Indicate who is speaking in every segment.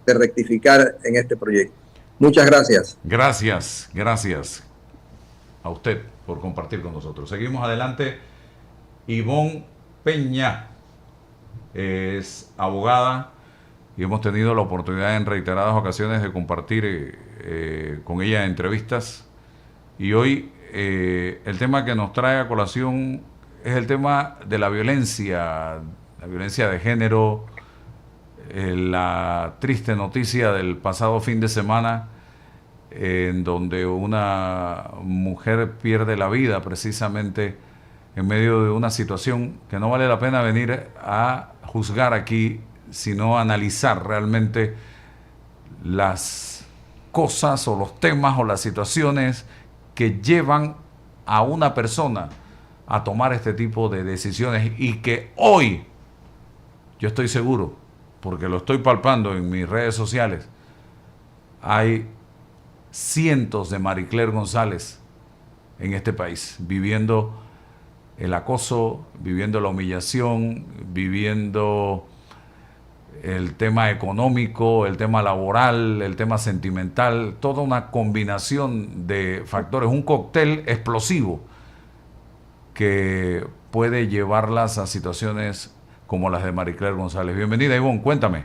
Speaker 1: de rectificar en este proyecto. Muchas gracias.
Speaker 2: Gracias a usted por compartir con nosotros. Seguimos adelante. Ivonne Peña es abogada y hemos tenido la oportunidad en reiteradas ocasiones de compartir con ella entrevistas, y hoy el tema que nos trae a colación es el tema de la violencia de género, la triste noticia del pasado fin de semana en donde una mujer pierde la vida precisamente en medio de una situación que no vale la pena venir a juzgar aquí, sino analizar realmente las cosas o los temas o las situaciones que llevan a una persona a tomar este tipo de decisiones, y que hoy, yo estoy seguro, porque lo estoy palpando en mis redes sociales, hay cientos de Marie Claire González en este país, viviendo el acoso, viviendo la humillación, viviendo el tema económico, el tema laboral, el tema sentimental, toda una combinación de factores, un cóctel explosivo que puede llevarlas a situaciones como las de Marie Claire González. Bienvenida, Ivonne, cuéntame.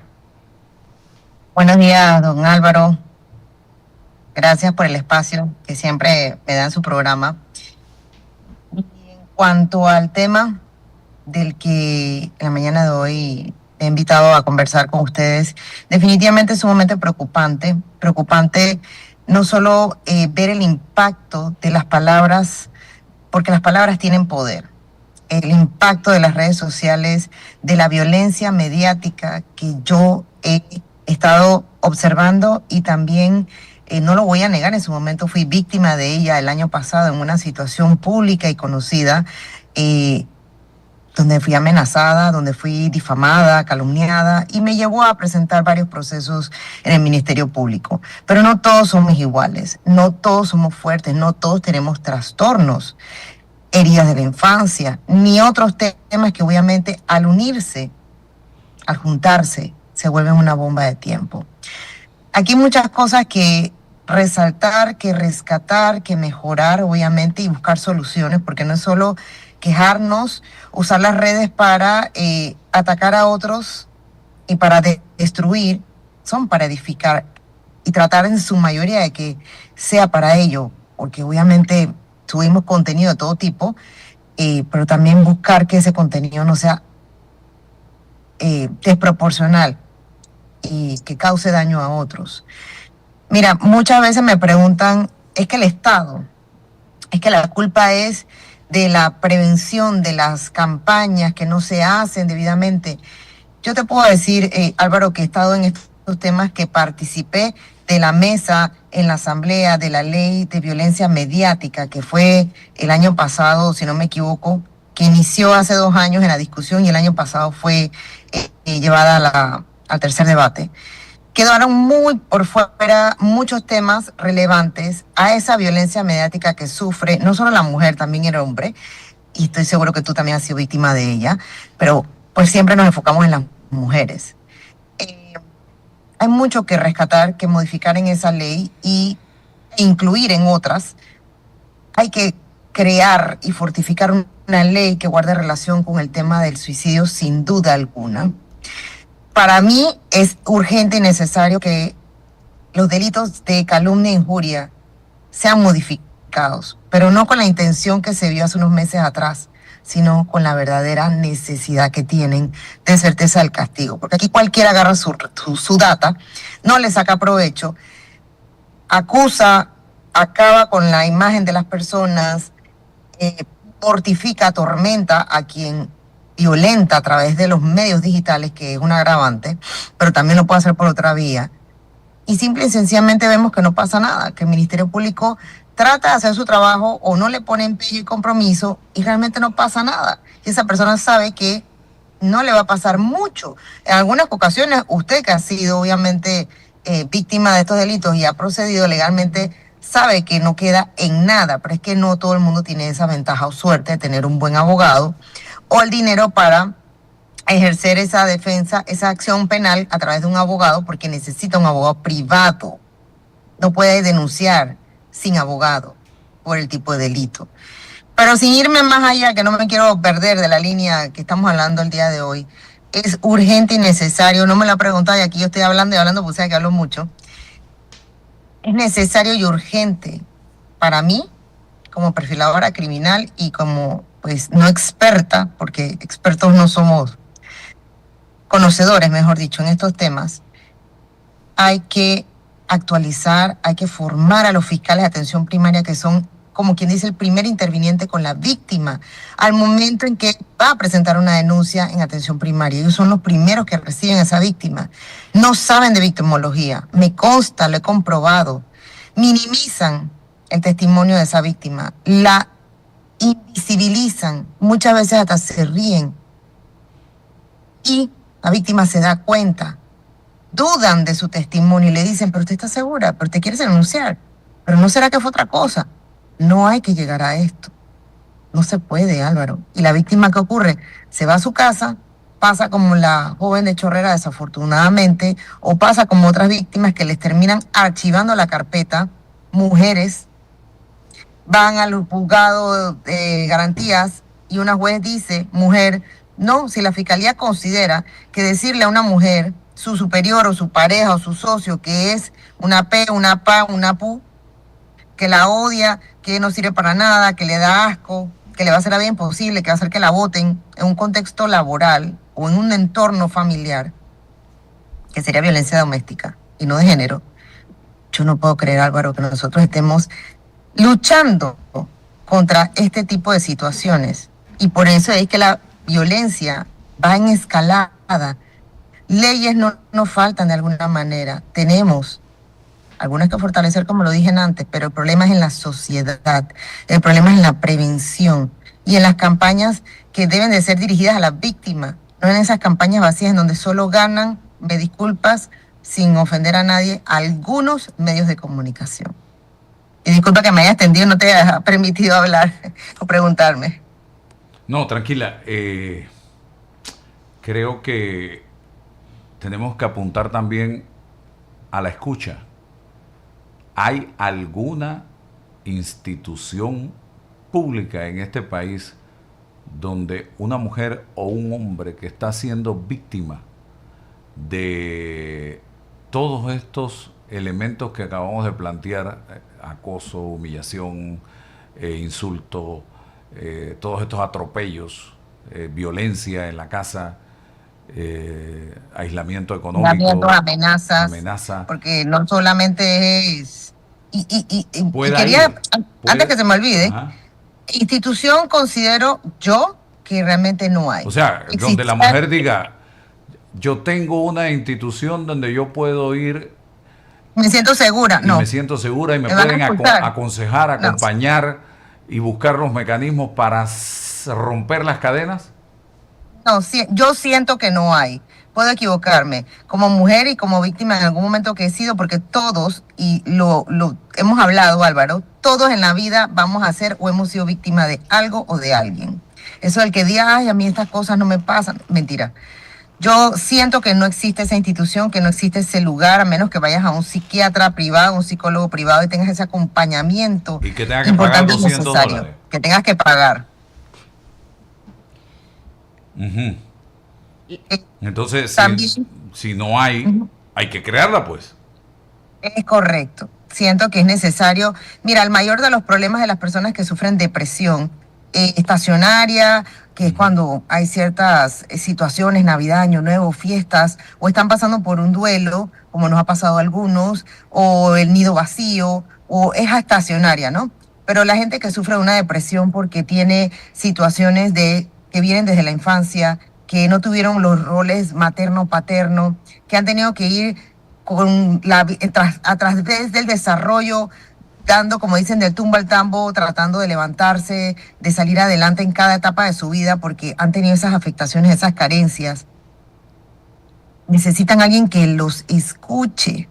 Speaker 3: Buenos días, don Álvaro. Gracias por el espacio que siempre me da en su programa. Y en cuanto al tema del que en la mañana de hoy he invitado a conversar con ustedes, definitivamente es sumamente preocupante. Preocupante no solo ver el impacto de las palabras, porque las palabras tienen poder. El impacto de las redes sociales, de la violencia mediática que yo he estado observando, y también no lo voy a negar, en su momento fui víctima de ella el año pasado en una situación pública y conocida, donde fui amenazada, donde fui difamada, calumniada, y me llevó a presentar varios procesos en el Ministerio Público. Pero no todos somos iguales, no todos somos fuertes, no todos tenemos trastornos, heridas de la infancia, ni otros temas que obviamente al unirse, al juntarse, se vuelven una bomba de tiempo. Aquí hay muchas cosas que resaltar, que rescatar, que mejorar, obviamente, y buscar soluciones, porque no es solo quejarnos, usar las redes para atacar a otros y para destruir, son para edificar, y tratar en su mayoría de que sea para ello, porque obviamente subimos contenido de todo tipo, pero también buscar que ese contenido no sea desproporcional y que cause daño a otros. Mira, muchas veces me preguntan, es que el Estado, es que la culpa es de la prevención, de las campañas que no se hacen debidamente. Yo te puedo decir, Álvaro, que he estado en estos temas, que participé de la mesa en la asamblea de la ley de violencia mediática, que fue el año pasado, si no me equivoco, que inició hace 2 años en la discusión, y el año pasado fue llevada al tercer debate. Quedaron muy por fuera muchos temas relevantes a esa violencia mediática que sufre no solo la mujer, también el hombre, y estoy seguro que tú también has sido víctima de ella, pero pues siempre nos enfocamos en las mujeres. Hay mucho que rescatar, que modificar en esa ley e incluir en otras. Hay que crear y fortificar una ley que guarde relación con el tema del suicidio, sin duda alguna. Para mí es urgente y necesario que los delitos de calumnia e injuria sean modificados, pero no con la intención que se vio hace unos meses atrás, sino con la verdadera necesidad que tienen de certeza del castigo. Porque aquí cualquiera agarra su data, no le saca provecho, acusa, acaba con la imagen de las personas, mortifica, atormenta a quien violenta a través de los medios digitales, que es un agravante, pero también lo puede hacer por otra vía. Y simple y sencillamente vemos que no pasa nada, que el Ministerio Público trata de hacer su trabajo o no le pone empeño y compromiso, y realmente no pasa nada. Y esa persona sabe que no le va a pasar mucho. En algunas ocasiones, usted, que ha sido obviamente víctima de estos delitos y ha procedido legalmente, sabe que no queda en nada, pero es que no todo el mundo tiene esa ventaja o suerte de tener un buen abogado o el dinero para ejercer esa defensa, esa acción penal a través de un abogado, porque necesita un abogado privado. No puede denunciar sin abogado por el tipo de delito. Pero sin irme más allá, que no me quiero perder de la línea que estamos hablando el día de hoy, es urgente y necesario, no me lo ha preguntado y aquí yo estoy hablando y hablando, pues sabe que hablo mucho. Es necesario y urgente para mí, como perfiladora criminal y como, pues, no experta, porque expertos no somos, conocedores, mejor dicho, en estos temas, hay que actualizar, hay que formar a los fiscales de atención primaria, que son, como quien dice, el primer interviniente con la víctima al momento en que va a presentar una denuncia en atención primaria. Ellos son los primeros que reciben a esa víctima. No saben de victimología, me consta, lo he comprobado. Minimizan el testimonio de esa víctima, la invisibilizan, muchas veces hasta se ríen. Y la víctima se da cuenta, dudan de su testimonio y le dicen, pero usted está segura, pero usted quiere denunciar, pero ¿no será que fue otra cosa? No hay que llegar a esto. No se puede, Álvaro. Y la víctima, ¿qué ocurre? Se va a su casa, pasa como la joven de Chorrera, desafortunadamente, o pasa como otras víctimas que les terminan archivando la carpeta. Mujeres van al juzgado de garantías y una juez dice, mujer, no, si la fiscalía considera que decirle a una mujer, su superior o su pareja o su socio, que es una P, una PA, una PU, que la odia, que no sirve para nada, que le da asco, que le va a hacer la vida imposible, que va a hacer que la voten en un contexto laboral o en un entorno familiar, que sería violencia doméstica y no de género. Yo no puedo creer, Álvaro, que nosotros estemos luchando contra este tipo de situaciones. Y por eso es que la violencia va en escalada. Leyes no nos faltan de alguna manera. Tenemos algunas que fortalecer, como lo dije antes, pero el problema es en la sociedad, el problema es en la prevención y en las campañas que deben de ser dirigidas a las víctimas, no en esas campañas vacías en donde solo ganan, me disculpas, sin ofender a nadie, algunos medios de comunicación. Y disculpa que me haya extendido, no te haya permitido hablar o preguntarme.
Speaker 2: No, tranquila. Creo que tenemos que apuntar también a la escucha. ¿Hay alguna institución pública en este país donde una mujer o un hombre que está siendo víctima de todos estos elementos que acabamos de plantear, acoso, humillación, insulto, todos estos atropellos, violencia en la casa, aislamiento económico,
Speaker 3: amenazas, porque no solamente es... Y quería, antes que se me olvide, ajá, institución considero yo que realmente no hay.
Speaker 2: O sea, donde la mujer diga, yo tengo una institución donde yo puedo ir,
Speaker 3: me siento segura, no.
Speaker 2: Me siento segura y me pueden aconsejar, acompañar y buscar los mecanismos para romper las cadenas.
Speaker 3: No, yo siento que no hay. Puedo equivocarme como mujer y como víctima en algún momento que he sido, porque todos, y lo hemos hablado, Álvaro, todos en la vida vamos a ser o hemos sido víctima de algo o de alguien. Eso del que diga, ay, a mí estas cosas no me pasan, mentira. Yo siento que no existe esa institución, que no existe ese lugar, a menos que vayas a un psiquiatra privado, un psicólogo privado y tengas ese acompañamiento.
Speaker 2: Y que tengas que pagar $200.
Speaker 3: Que tengas que pagar.
Speaker 2: Uh-huh. Entonces, si no hay, hay que crearla, pues.
Speaker 3: Es correcto. Siento que es necesario. Mira, el mayor de los problemas de las personas que sufren depresión estacionaria, que es cuando hay ciertas situaciones, Navidad, Año Nuevo, fiestas, o están pasando por un duelo, como nos ha pasado a algunos, o el nido vacío, o es estacionaria, ¿no? Pero la gente que sufre de una depresión porque tiene situaciones que vienen desde la infancia, que no tuvieron los roles materno-paterno, que han tenido que ir a través del desarrollo, dando, como dicen, del tumbo al tambo, tratando de levantarse, de salir adelante en cada etapa de su vida, porque han tenido esas afectaciones, esas carencias. Necesitan a alguien que los escuche,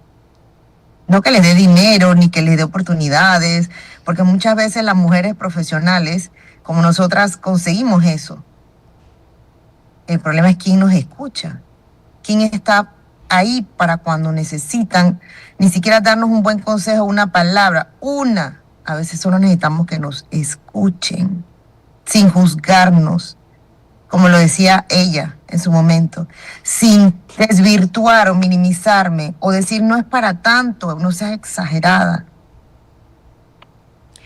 Speaker 3: no que les dé dinero, ni que les dé oportunidades, porque muchas veces las mujeres profesionales, como nosotras, conseguimos eso. El problema es quién nos escucha, quién está ahí para cuando necesitan ni siquiera darnos un buen consejo, una palabra, a veces solo necesitamos que nos escuchen, sin juzgarnos, como lo decía ella en su momento, sin desvirtuar o minimizarme o decir no es para tanto, no seas exagerada.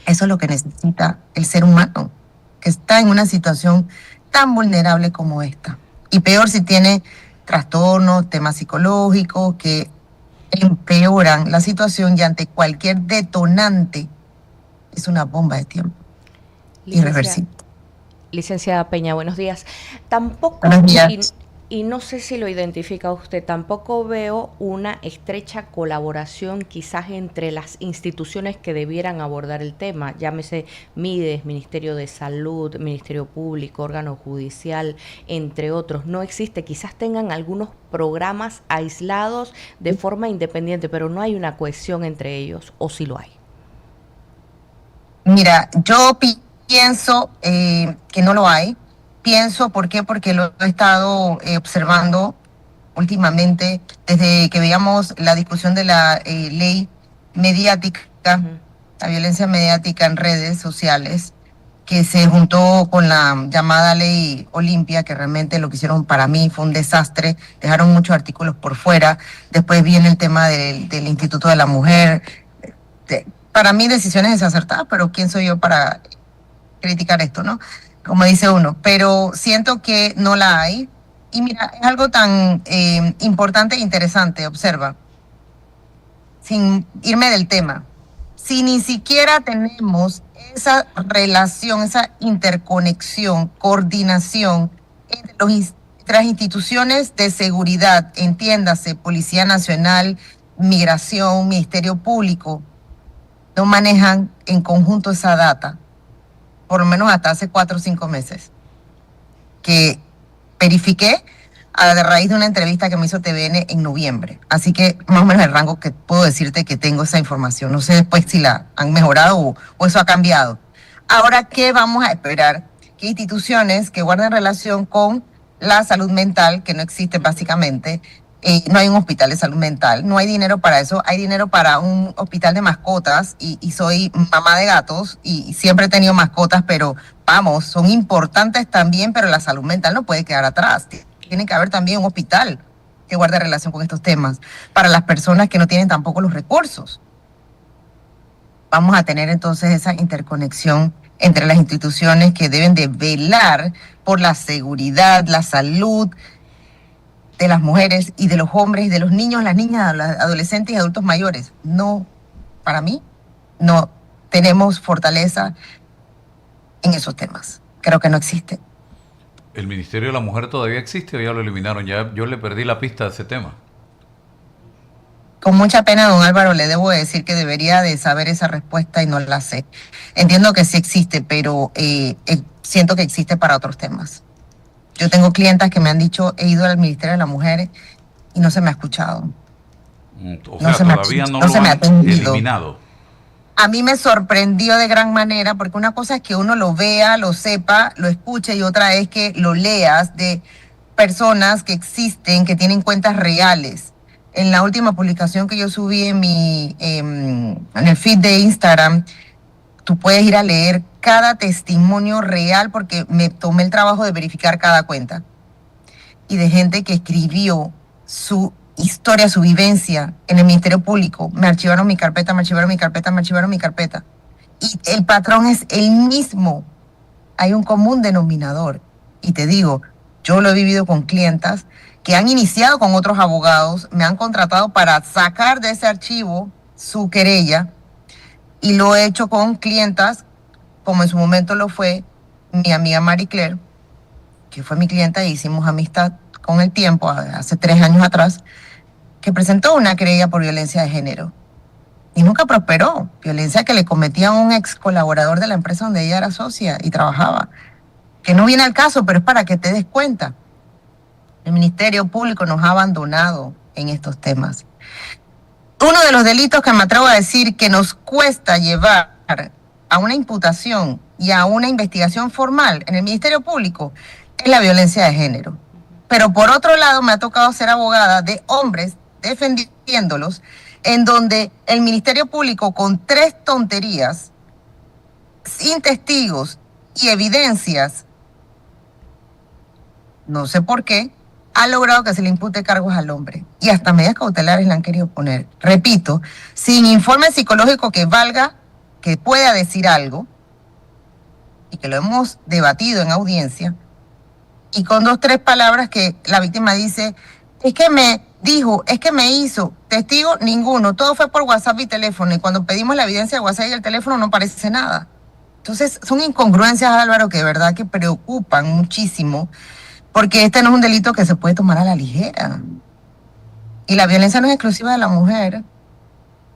Speaker 3: Eso es lo que necesita el ser humano, que está en una situación tan vulnerable como esta. Y peor si tiene trastornos, temas psicológicos que empeoran la situación y ante cualquier detonante es una bomba de tiempo. Irreversible.
Speaker 4: Licenciada Peña, buenos días. Tampoco,
Speaker 3: buenos días.
Speaker 4: Y no sé si lo identifica usted, tampoco veo una estrecha colaboración quizás entre las instituciones que debieran abordar el tema, llámese MIDES, Ministerio de Salud, Ministerio Público, órgano judicial, entre otros. No existe, quizás tengan algunos programas aislados de forma independiente, pero no hay una cohesión entre ellos, ¿o sí lo hay?
Speaker 3: Mira, yo pienso que no lo hay. Pienso, ¿por qué? Porque lo he estado observando últimamente, desde que veíamos la discusión de la ley mediática, la violencia mediática en redes sociales, que se juntó con la llamada ley Olimpia, que realmente lo que hicieron para mí fue un desastre, dejaron muchos artículos por fuera. Después viene el tema del Instituto de la Mujer. Para mí decisiones desacertadas, pero ¿quién soy yo para criticar esto, no? Como dice uno, pero siento que no la hay. Y mira, es algo tan importante e interesante, observa, sin irme del tema, si ni siquiera tenemos esa relación, esa interconexión, coordinación entre las instituciones de seguridad, entiéndase, Policía Nacional, Migración, Ministerio Público, no manejan en conjunto esa data, por lo menos hasta hace 4 o 5 meses, que verifiqué a raíz de una entrevista que me hizo TVN en noviembre. Así que más o menos el rango que puedo decirte que tengo esa información. No sé después si la han mejorado o eso ha cambiado. Ahora, ¿qué vamos a esperar? Que instituciones que guarden relación con la salud mental, que no existe básicamente, no hay un hospital de salud mental, no hay dinero para eso, hay dinero para un hospital de mascotas y soy mamá de gatos y siempre he tenido mascotas, pero vamos, son importantes también, pero la salud mental no puede quedar atrás. Tiene que haber también un hospital que guarde relación con estos temas para las personas que no tienen tampoco los recursos. Vamos a tener entonces esa interconexión entre las instituciones que deben de velar por la seguridad, la salud de las mujeres y de los hombres y de los niños, las niñas, los adolescentes y adultos mayores. No, para mí, no tenemos fortaleza en esos temas. Creo que no existe.
Speaker 2: ¿El Ministerio de la Mujer todavía existe o ya lo eliminaron? Ya yo le perdí la pista de ese tema.
Speaker 3: Con mucha pena, don Álvaro, le debo decir que debería de saber esa respuesta y no la sé. Entiendo que sí existe, pero siento que existe para otros temas. Yo tengo clientas que me han dicho, he ido al Ministerio de la Mujer y no se me ha escuchado.
Speaker 2: O sea, todavía no lo han eliminado.
Speaker 3: A mí me sorprendió de gran manera, porque una cosa es que uno lo vea, lo sepa, lo escuche, y otra es que lo leas de personas que existen, que tienen cuentas reales. En la última publicación que yo subí en el feed de Instagram, tú puedes ir a leer cada testimonio real, porque me tomé el trabajo de verificar cada cuenta. Y de gente que escribió su historia, su vivencia en el Ministerio Público. Me archivaron mi carpeta, me archivaron mi carpeta, me archivaron mi carpeta. Y el patrón es el mismo. Hay un común denominador. Y te digo, yo lo he vivido con clientas que han iniciado con otros abogados, me han contratado para sacar de ese archivo su querella, y lo he hecho con clientas, como en su momento lo fue mi amiga Marie Claire, que fue mi clienta y hicimos amistad con el tiempo, hace 3 años atrás, que presentó una querella por violencia de género. Y nunca prosperó. Violencia que le cometía a un ex colaborador de la empresa donde ella era socia y trabajaba. Que no viene al caso, pero es para que te des cuenta. El Ministerio Público nos ha abandonado en estos temas. Uno de los delitos que me atrevo a decir que nos cuesta llevar a una imputación y a una investigación formal en el Ministerio Público es la violencia de género. pero por otro lado me ha tocado ser abogada de hombres defendiéndolos, en donde el Ministerio Público con 3 tonterías, sin testigos y evidencias, no sé por qué, ha logrado que se le impute cargos al hombre. Y hasta medidas cautelares le han querido poner. Repito, sin informe psicológico que valga, que pueda decir algo, y que lo hemos debatido en audiencia, y con 2, 3 palabras que la víctima dice, es que me dijo, es que me hizo, testigo ninguno, todo fue por WhatsApp y teléfono, y cuando pedimos la evidencia de WhatsApp y el teléfono no aparece nada. Entonces son incongruencias, Álvaro, que de verdad que preocupan muchísimo, porque este no es un delito que se puede tomar a la ligera. Y la violencia no es exclusiva de la mujer,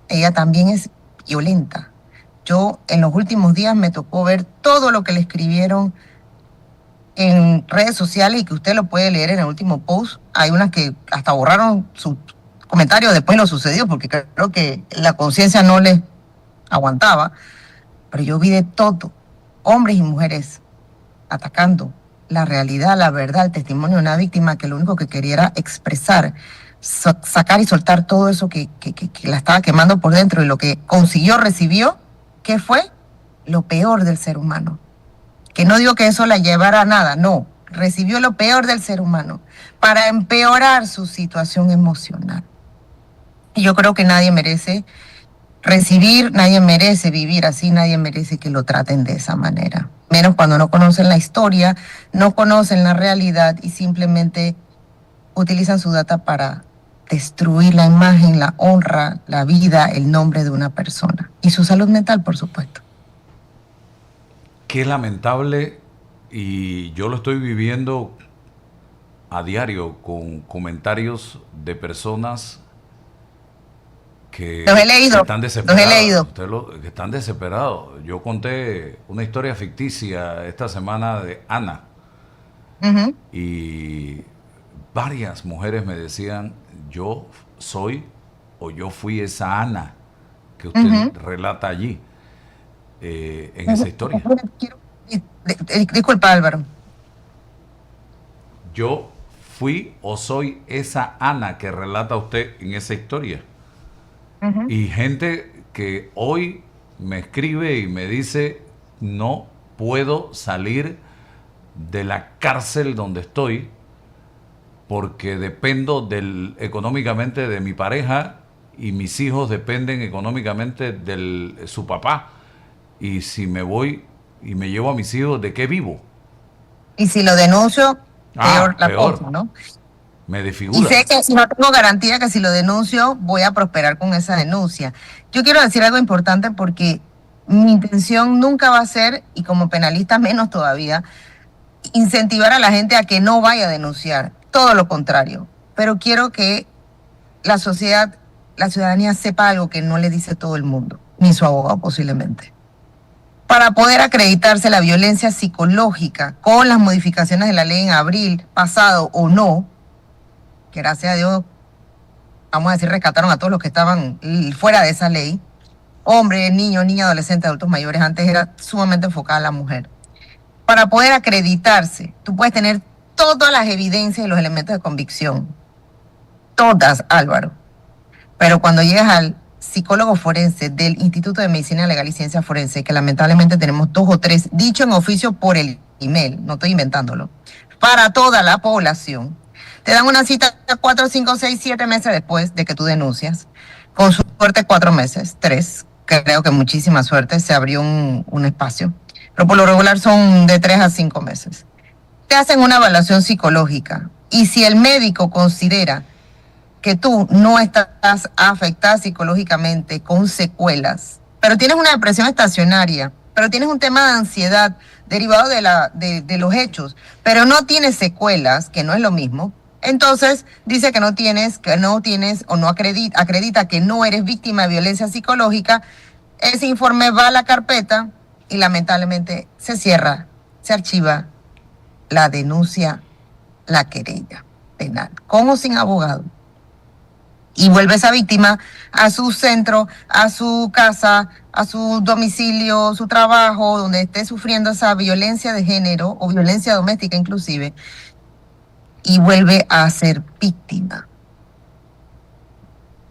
Speaker 3: ella también es violenta. Yo en los últimos días me tocó ver todo lo que le escribieron en redes sociales y que usted lo puede leer en el último post. Hay unas que hasta borraron sus comentarios después de lo sucedido porque creo que la conciencia no les aguantaba. Pero yo vi de todo, hombres y mujeres atacando la realidad, la verdad, el testimonio de una víctima que lo único que quería era expresar, sacar y soltar todo eso que la estaba quemando por dentro, y lo que consiguió, recibió, ¿qué fue? Lo peor del ser humano. Que no digo que eso la llevara a nada, no. Recibió lo peor del ser humano para empeorar su situación emocional. Y yo creo que nadie merece recibir, nadie merece vivir así, nadie merece que lo traten de esa manera. Menos cuando no conocen la historia, no conocen la realidad y simplemente utilizan su data para destruir la imagen, la honra, la vida, el nombre de una persona. Y su salud mental, por supuesto.
Speaker 2: Qué lamentable, y yo lo estoy viviendo a diario con comentarios de personas que
Speaker 3: Los he leído,
Speaker 2: están desesperados.
Speaker 3: los he leído.
Speaker 2: Que están desesperados. Yo conté una historia ficticia esta semana de Ana, y varias mujeres me decían, yo soy o yo fui esa Ana que usted relata allí. En esa historia.
Speaker 3: Disculpa, Álvaro.
Speaker 2: Yo fui o soy esa Ana que relata usted en esa historia. Y gente que hoy me escribe y me dice, no puedo salir de la cárcel donde estoy porque dependo económicamente de mi pareja y mis hijos dependen económicamente de su papá. Y si me voy y me llevo a mis hijos, ¿de qué vivo?
Speaker 3: Y si lo denuncio, peor la
Speaker 2: peor.
Speaker 3: cosa, ¿no?
Speaker 2: Me desfigura.
Speaker 3: Y sé que si no tengo garantía que si lo denuncio, voy a prosperar con esa denuncia. Yo quiero decir algo importante porque mi intención nunca va a ser, y como penalista menos todavía, incentivar a la gente a que no vaya a denunciar. Todo lo contrario. Pero quiero que la sociedad, la ciudadanía sepa algo que no le dice todo el mundo, ni su abogado posiblemente. Para poder acreditarse la violencia psicológica con las modificaciones de la ley en abril pasado o no, que gracias a Dios, vamos a decir, rescataron a todos los que estaban fuera de esa ley, hombres, niños, niñas, adolescentes, adultos mayores, antes era sumamente enfocada a la mujer. Para poder acreditarse, tú puedes tener todas las evidencias y los elementos de convicción, todas, Álvaro, pero cuando llegas al psicólogo forense del Instituto de Medicina Legal y Ciencia Forense, que lamentablemente tenemos 2 o 3, dicho en oficio por el email, no estoy inventándolo, para toda la población, te dan una cita 4, 5, 6, 7 meses después de que tú denuncias, con suerte 4 meses, 3, creo que muchísima suerte, se abrió un espacio, pero por lo regular son de 3 a 5 meses. Te hacen una evaluación psicológica y si el médico considera que tú no estás afectada psicológicamente con secuelas, pero tienes una depresión estacionaria, pero tienes un tema de ansiedad derivado de los hechos, pero no tienes secuelas, que no es lo mismo, entonces dice que no tienes o no acredita que no eres víctima de violencia psicológica, ese informe va a la carpeta y lamentablemente se cierra, se archiva la denuncia, la querella penal, con o sin abogado. Y vuelve esa víctima a su centro, a su casa, a su domicilio, su trabajo, donde esté sufriendo esa violencia de género o violencia doméstica inclusive. y vuelve a ser víctima.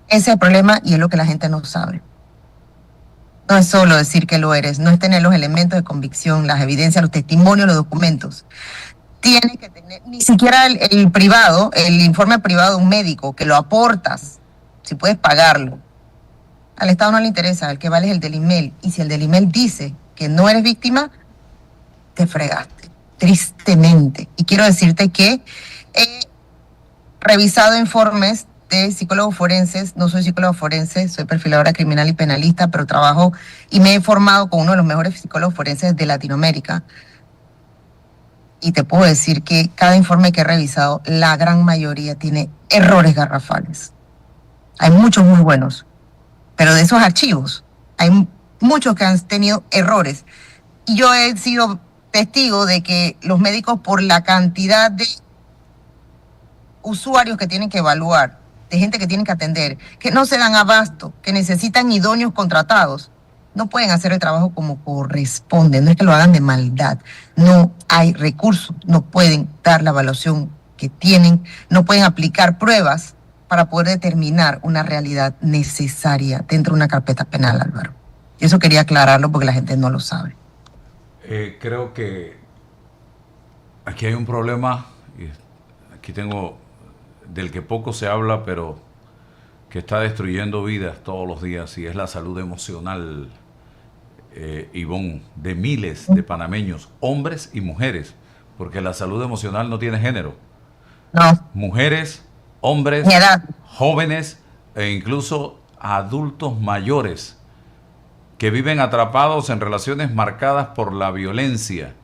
Speaker 3: Ese es el problema y es lo que la gente no sabe. No es solo decir que lo eres, no es tener los elementos de convicción, las evidencias, los testimonios, los documentos. Tienes que tener, ni siquiera el privado, el informe privado de un médico, que lo aportas, si puedes pagarlo. Al Estado no le interesa, el que vale es el del IMEL. Y si el del IMEL dice que no eres víctima, te fregaste, tristemente. Y quiero decirte que he revisado informes de psicólogos forenses, no soy psicólogo forense, soy perfiladora criminal y penalista, pero trabajo y me he formado con uno de los mejores psicólogos forenses de Latinoamérica. Y te puedo decir que cada informe que he revisado, la gran mayoría tiene errores garrafales. Hay muchos muy buenos, pero de esos archivos hay muchos que han tenido errores. Y yo he sido testigo de que los médicos, por la cantidad de usuarios que tienen que evaluar, de gente que tienen que atender, que no se dan abasto, que necesitan idóneos contratados, no pueden hacer el trabajo como corresponde. No es que lo hagan de maldad, no hay recursos, no pueden dar la evaluación que tienen, no pueden aplicar pruebas para poder determinar una realidad necesaria dentro de una carpeta penal, Álvaro. Y eso quería aclararlo porque la gente no lo sabe.
Speaker 2: Creo que aquí hay un problema, y aquí tengo del que poco se habla, pero que está destruyendo vidas todos los días, y es la salud emocional, Ivonne, de miles de panameños, hombres y mujeres, porque la salud emocional no tiene género.
Speaker 3: No.
Speaker 2: Mujeres, hombres, jóvenes e incluso adultos mayores que viven atrapados en relaciones marcadas por la violencia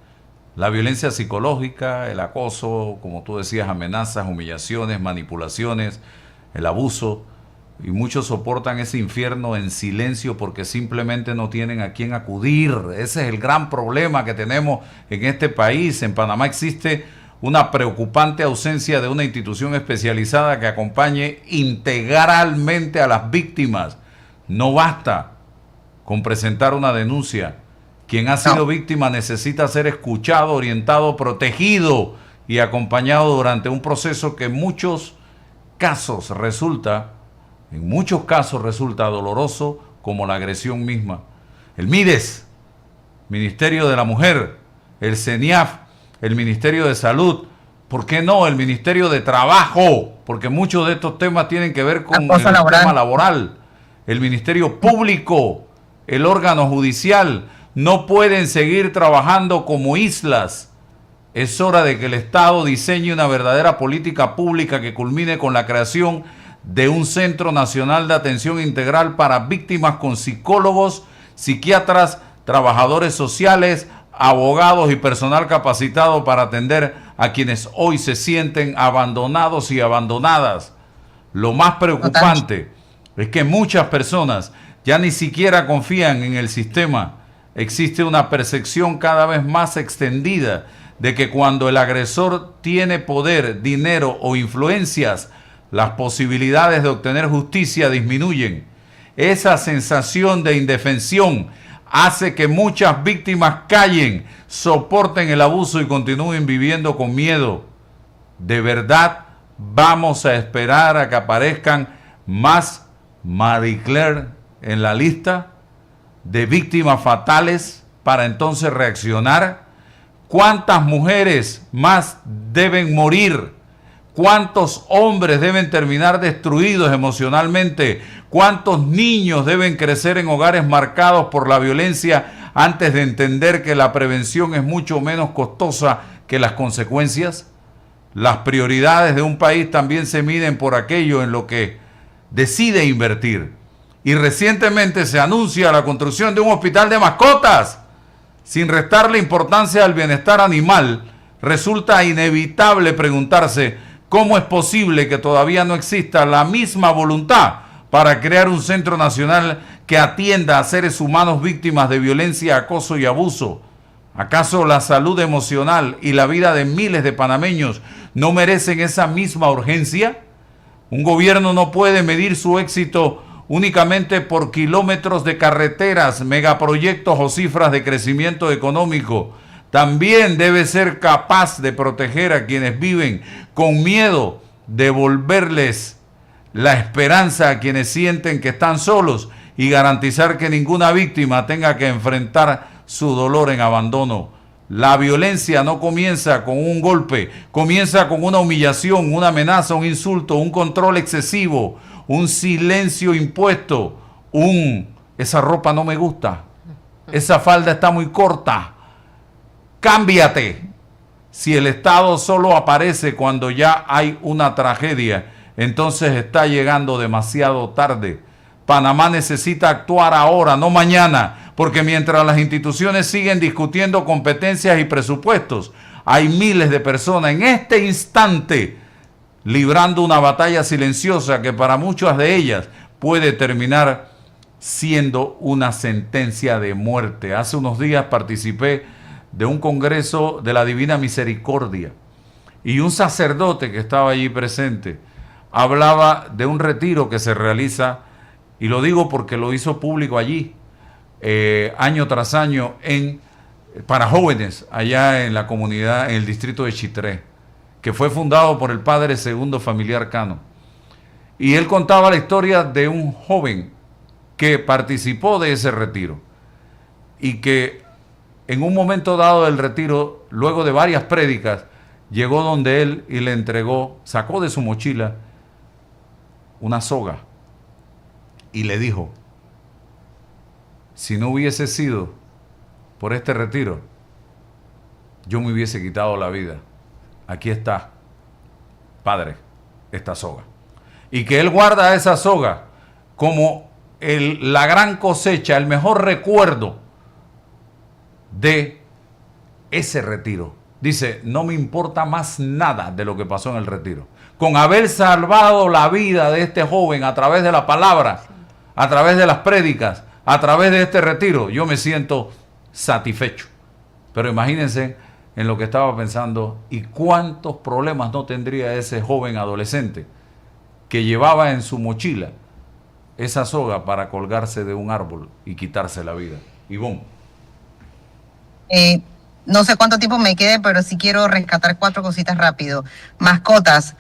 Speaker 2: psicológica, el acoso, como tú decías, amenazas, humillaciones, manipulaciones, el abuso, y muchos soportan ese infierno en silencio porque simplemente no tienen a quién acudir. Ese es el gran problema que tenemos en este país. En Panamá existe una preocupante ausencia de una institución especializada que acompañe integralmente a las víctimas. No basta con presentar una denuncia. Quien ha sido víctima necesita ser escuchado, orientado, protegido y acompañado durante un proceso que en muchos casos resulta doloroso, como la agresión misma. El MIDES, Ministerio de la Mujer, el CENIAF, el Ministerio de Salud, ¿por qué no el Ministerio de Trabajo? Porque muchos de estos temas tienen que ver con el tema laboral. El Ministerio Público, el órgano judicial, no pueden seguir trabajando como islas. Es hora de que el Estado diseñe una verdadera política pública que culmine con la creación de un Centro Nacional de Atención Integral para víctimas, con psicólogos, psiquiatras, trabajadores sociales, abogados y personal capacitado para atender a quienes hoy se sienten abandonados y abandonadas. Lo más preocupante es que muchas personas ya ni siquiera confían en el sistema. Existe una percepción cada vez más extendida de que cuando el agresor tiene poder, dinero o influencias, las posibilidades de obtener justicia disminuyen. Esa sensación de indefensión hace que muchas víctimas callen, soporten el abuso y continúen viviendo con miedo. ¿De verdad vamos a esperar a que aparezcan más Marie Claire en la lista de víctimas fatales para entonces reaccionar? ¿Cuántas mujeres más deben morir? ¿Cuántos hombres deben terminar destruidos emocionalmente? ¿Cuántos niños deben crecer en hogares marcados por la violencia antes de entender que la prevención es mucho menos costosa que las consecuencias? Las prioridades de un país también se miden por aquello en lo que decide invertir. Y recientemente se anuncia la construcción de un hospital de mascotas. Sin restarle importancia al bienestar animal, resulta inevitable preguntarse cómo es posible que todavía no exista la misma voluntad para crear un centro nacional que atienda a seres humanos víctimas de violencia, acoso y abuso. ¿Acaso la salud emocional y la vida de miles de panameños no merecen esa misma urgencia? Un gobierno no puede medir su éxito únicamente por kilómetros de carreteras, megaproyectos o cifras de crecimiento económico. también debe ser capaz de proteger a quienes viven con miedo, devolverles la esperanza a quienes sienten que están solos y garantizar que ninguna víctima tenga que enfrentar su dolor en abandono. La violencia no comienza con un golpe, comienza con una humillación, una amenaza, un insulto, un control excesivo, un silencio impuesto, esa ropa no me gusta, esa falda está muy corta, cámbiate. Si el Estado solo aparece cuando ya hay una tragedia, entonces está llegando demasiado tarde. Panamá necesita actuar ahora, no mañana, porque mientras las instituciones siguen discutiendo competencias y presupuestos, hay miles de personas en este instante librando una batalla silenciosa que para muchas de ellas puede terminar siendo una sentencia de muerte. Hace unos días participé de un congreso de la Divina Misericordia y un sacerdote que estaba allí presente hablaba de un retiro que se realiza, y lo digo porque lo hizo público allí, año tras año, para jóvenes, allá en la comunidad, en el distrito de Chitré, que fue fundado por el padre Segundo Familiar Cano. Y él contaba la historia de un joven que participó de ese retiro y que en un momento dado del retiro, luego de varias prédicas, llegó donde él y le entregó, sacó de su mochila una soga y le dijo: si no hubiese sido por este retiro, yo me hubiese quitado la vida. Aquí está, Padre, esta soga. Y que él guarda esa soga como la gran cosecha, el mejor recuerdo de ese retiro. Dice: no me importa más nada de lo que pasó en el retiro. Con haber salvado la vida de este joven a través de la palabra, a través de las prédicas, a través de este retiro, yo me siento satisfecho. Pero imagínense en lo que estaba pensando y cuántos problemas no tendría ese joven adolescente que llevaba en su mochila esa soga para colgarse de un árbol y quitarse la vida. Ivonne.
Speaker 3: No sé cuánto tiempo me quede, pero sí quiero rescatar 4 cositas rápido. Mascotas.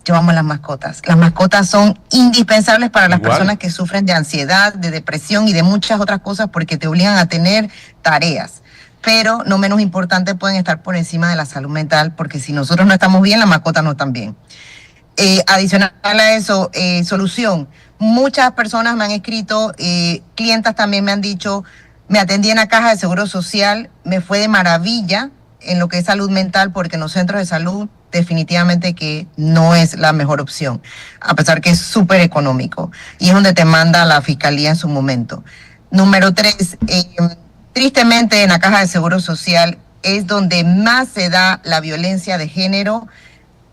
Speaker 3: Yo amo las mascotas. Las mascotas son indispensables para las personas que sufren de ansiedad, de depresión y de muchas otras cosas, porque te obligan a tener tareas. Pero no menos importante, pueden estar por encima de la salud mental, porque si nosotros no estamos bien, las mascotas no están bien. Adicional a eso, solución. Muchas personas me han escrito, clientas también me han dicho: me atendí en la caja de Seguro Social, me fue de maravilla en lo que es salud mental, porque en los centros de salud definitivamente que no es la mejor opción, a pesar que es súper económico, y es donde te manda la fiscalía en su momento. Número 3, tristemente en la caja de Seguro Social es donde más se da la violencia de género.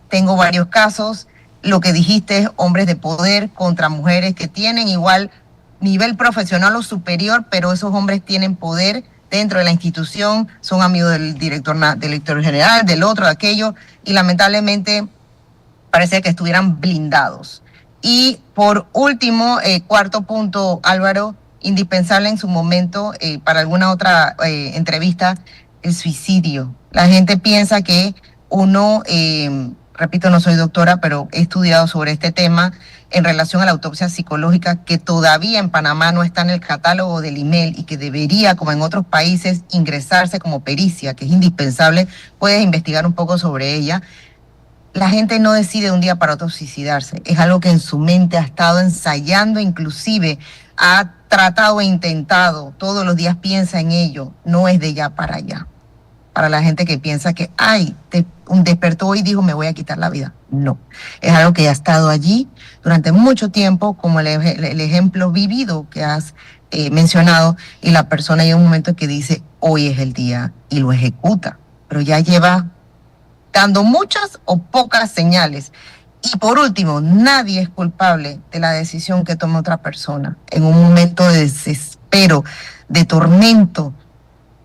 Speaker 3: Tengo varios casos, lo que dijiste es hombres de poder contra mujeres que tienen igual nivel profesional o superior, pero esos hombres tienen poder dentro de la institución, son amigos del director general, del otro, de aquello, y lamentablemente parece que estuvieran blindados. Y por último, 4º punto, Álvaro, indispensable en su momento, para alguna otra entrevista, el suicidio. La gente piensa que uno, repito, no soy doctora, pero he estudiado sobre este tema en relación a la autopsia psicológica, que todavía en Panamá no está en el catálogo del IMEL y que debería, como en otros países, ingresarse como pericia, que es indispensable. Puedes investigar un poco sobre ella. La gente no decide de un día para otro suicidarse. Es algo que en su mente ha estado ensayando, inclusive ha tratado e intentado, todos los días piensa en ello. No es de ya para allá. Para la gente que piensa que, despertó y dijo, me voy a quitar la vida. No, es algo que ha estado allí durante mucho tiempo, como el ejemplo vivido que has mencionado, y la persona llega un momento que dice, hoy es el día, y lo ejecuta, pero ya lleva dando muchas o pocas señales. Y por último, nadie es culpable de la decisión que toma otra persona en un momento de desespero, de tormento,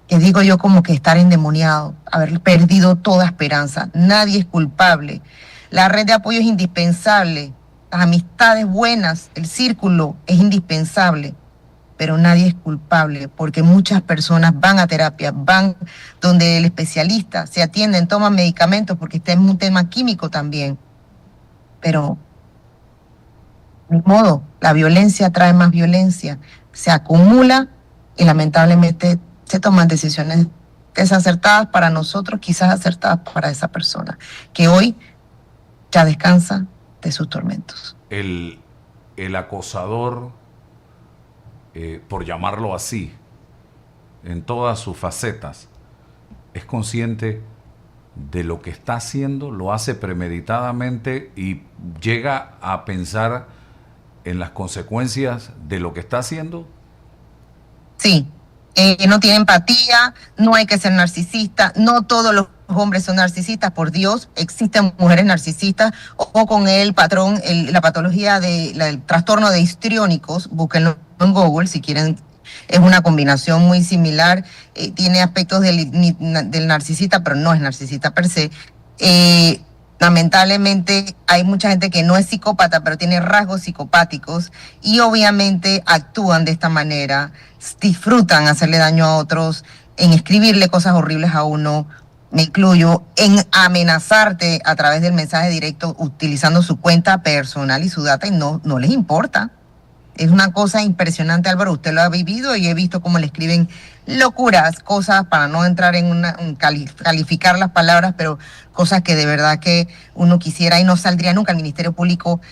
Speaker 3: que digo yo como que estar endemoniado, haber perdido toda esperanza. Nadie es culpable. La red de apoyo es indispensable, las amistades buenas, el círculo es indispensable, pero nadie es culpable, porque muchas personas van a terapia, van donde el especialista, se atienden, toman medicamentos, porque este es un tema químico también. Pero, de modo, la violencia trae más violencia, se acumula y lamentablemente se toman decisiones desacertadas para nosotros, quizás acertadas para esa persona, que hoy ya descansa de sus tormentos.
Speaker 2: El acosador, por llamarlo así, en todas sus facetas, es consciente de lo que está haciendo, lo hace premeditadamente y llega a pensar en las consecuencias de lo que está haciendo.
Speaker 3: Sí, no tiene empatía, no hay que ser narcisista, no todos los hombres son narcisistas, por Dios, existen mujeres narcisistas, o con el patrón, la patología del trastorno de histriónicos, búsquenlo en Google si quieren, es una combinación muy similar, tiene aspectos del narcisista, pero no es narcisista per se. Lamentablemente hay mucha gente que no es psicópata, pero tiene rasgos psicopáticos y obviamente actúan de esta manera, disfrutan hacerle daño a otros, en escribirle cosas horribles a uno, me incluyo, en amenazarte a través del mensaje directo utilizando su cuenta personal y su data y no les importa. Es una cosa impresionante, Álvaro, usted lo ha vivido y he visto cómo le escriben locuras, cosas para no entrar en calificar las palabras, pero cosas que de verdad que uno quisiera y no saldría nunca al Ministerio Público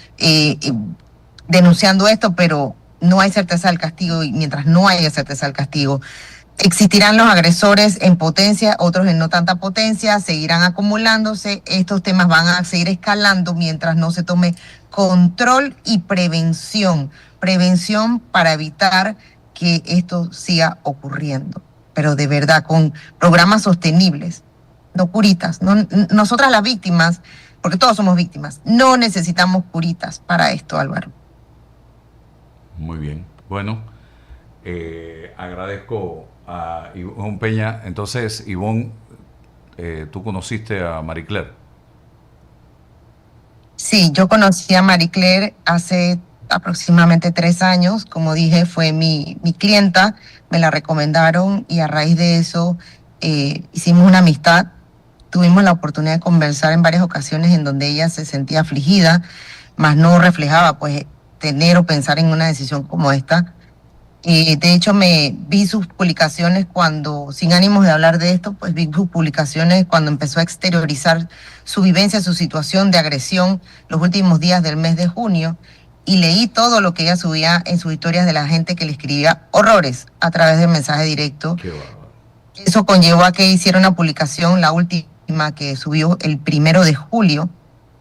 Speaker 3: denunciando esto, pero no hay certeza del castigo y mientras no haya certeza del castigo, existirán los agresores en potencia, otros en no tanta potencia, seguirán acumulándose, estos temas van a seguir escalando mientras no se tome control y prevención para evitar que esto siga ocurriendo, pero de verdad con programas sostenibles, no curitas. Nosotras las víctimas, porque todos somos víctimas, no necesitamos curitas para esto, Álvaro.
Speaker 2: Muy bien, bueno, agradezco a Ivonne Peña. Entonces, Ivonne, tú conociste a Marie Claire.
Speaker 3: Sí, yo conocí a Marie Claire hace aproximadamente 3 años. Como dije, fue mi clienta, me la recomendaron y a raíz de eso hicimos una amistad. Tuvimos la oportunidad de conversar en varias ocasiones en donde ella se sentía afligida, mas no reflejaba pues tener o pensar en una decisión como esta. De hecho, me vi sus publicaciones cuando, sin ánimos de hablar de esto, pues vi sus publicaciones cuando empezó a exteriorizar su vivencia, su situación de agresión los últimos días del mes de junio, y leí todo lo que ella subía en sus historias de la gente que le escribía horrores a través del mensaje directo.
Speaker 2: Qué bárbaro.
Speaker 3: Eso conllevó a que hiciera una publicación, la última que subió el 1 de julio,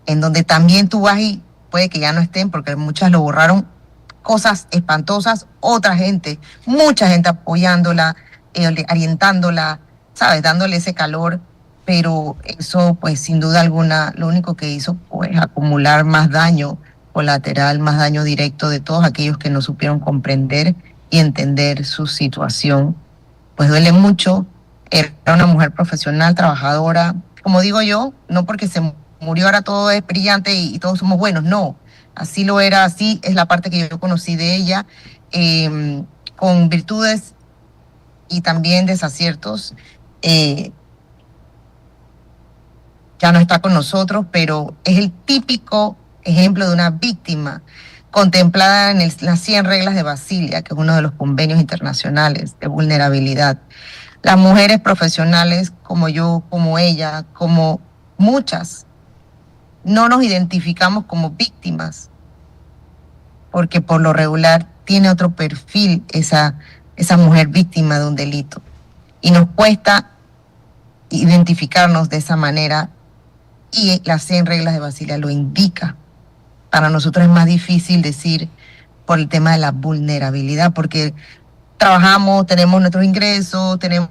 Speaker 3: en donde también tú vas y puede que ya no estén porque muchas lo borraron, cosas espantosas, otra gente, mucha gente apoyándola, orientándola, ¿sabes? Dándole ese calor, pero eso pues sin duda alguna lo único que hizo pues acumular más daño colateral, más daño directo de todos aquellos que no supieron comprender y entender su situación. Pues duele mucho, era una mujer profesional, trabajadora, como digo yo, no porque se murió ahora todo es brillante y todos somos buenos, no. Así lo era, así es la parte que yo conocí de ella, con virtudes y también desaciertos. Ya no está con nosotros, pero es el típico ejemplo de una víctima contemplada en las 100 reglas de Basilia, que es uno de los convenios internacionales de vulnerabilidad. Las mujeres profesionales como yo, como ella, como muchas, no nos identificamos como víctimas, porque por lo regular tiene otro perfil esa mujer víctima de un delito. Y nos cuesta identificarnos de esa manera y las 100 reglas de Basilia lo indica. Para nosotros es más difícil decir por el tema de la vulnerabilidad, porque trabajamos, tenemos nuestros ingresos, tenemos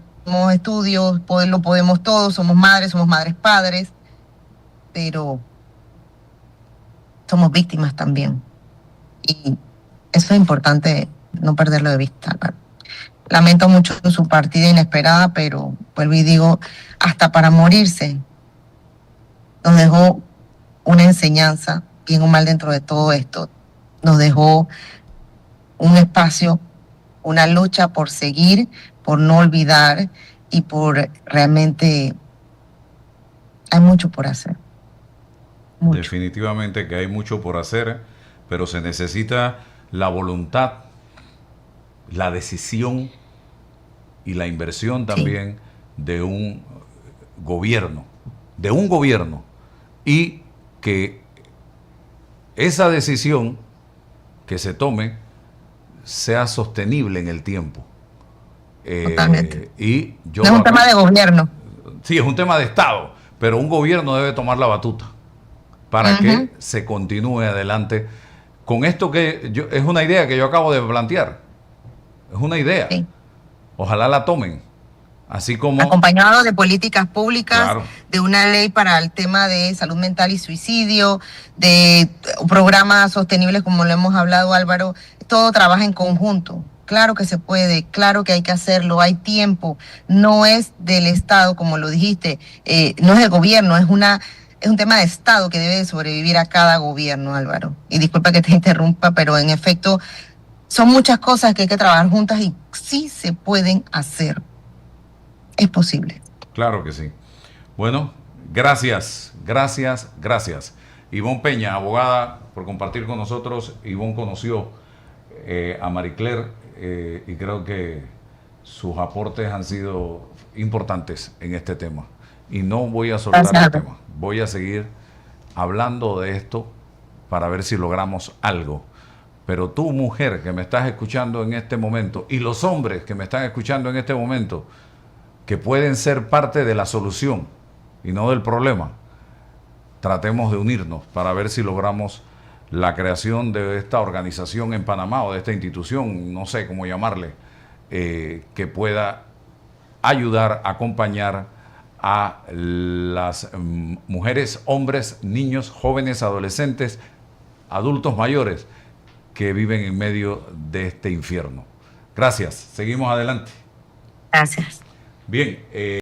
Speaker 3: estudios, lo podemos todos, somos madres padres, pero somos víctimas también. Y eso es importante no perderlo de vista. Lamento mucho su partida inesperada, pero vuelvo y digo, hasta para morirse nos dejó una enseñanza, bien o mal dentro de todo esto, nos dejó un espacio una lucha por seguir, por no olvidar y por realmente hay mucho por hacer. Mucho.
Speaker 2: Definitivamente que hay mucho por hacer, pero se necesita la voluntad, la decisión y la inversión también de un gobierno, y que esa decisión que se tome sea sostenible en el tiempo.
Speaker 3: Totalmente.
Speaker 2: Y yo
Speaker 3: No es un tema de gobierno.
Speaker 2: Sí, es un tema de Estado, pero un gobierno debe tomar la batuta para que se continúe adelante con esto que es una idea que yo acabo de plantear. Es una idea.
Speaker 3: Sí.
Speaker 2: Ojalá la tomen. Así como...
Speaker 3: Acompañado de políticas públicas,
Speaker 2: Claro.
Speaker 3: de una ley para el tema de salud mental y suicidio, de programas sostenibles como lo hemos hablado, Álvaro, todo trabaja en conjunto. Claro que se puede, claro que hay que hacerlo, hay tiempo. No es del Estado, como lo dijiste, no es del gobierno, es un tema de Estado que debe de sobrevivir a cada gobierno, Álvaro. Y disculpa que te interrumpa, pero en efecto son muchas cosas que hay que trabajar juntas y sí se pueden hacer. Es posible.
Speaker 2: Claro que sí. Bueno, gracias. Ivonne Peña, abogada, por compartir con nosotros. Ivonne conoció a Marie Claire y creo que sus aportes han sido importantes en este tema. Y no voy a soltar el tema. Voy a seguir hablando de esto para ver si logramos algo. Pero tú, mujer, que me estás escuchando en este momento, y los hombres que me están escuchando en este momento, que pueden ser parte de la solución y no del problema, tratemos de unirnos para ver si logramos la creación de esta organización en Panamá o de esta institución, no sé cómo llamarle, que pueda ayudar, acompañar a las mujeres, hombres, niños, jóvenes, adolescentes, adultos mayores que viven en medio de este infierno. Gracias, seguimos adelante.
Speaker 3: Gracias.
Speaker 2: Bien.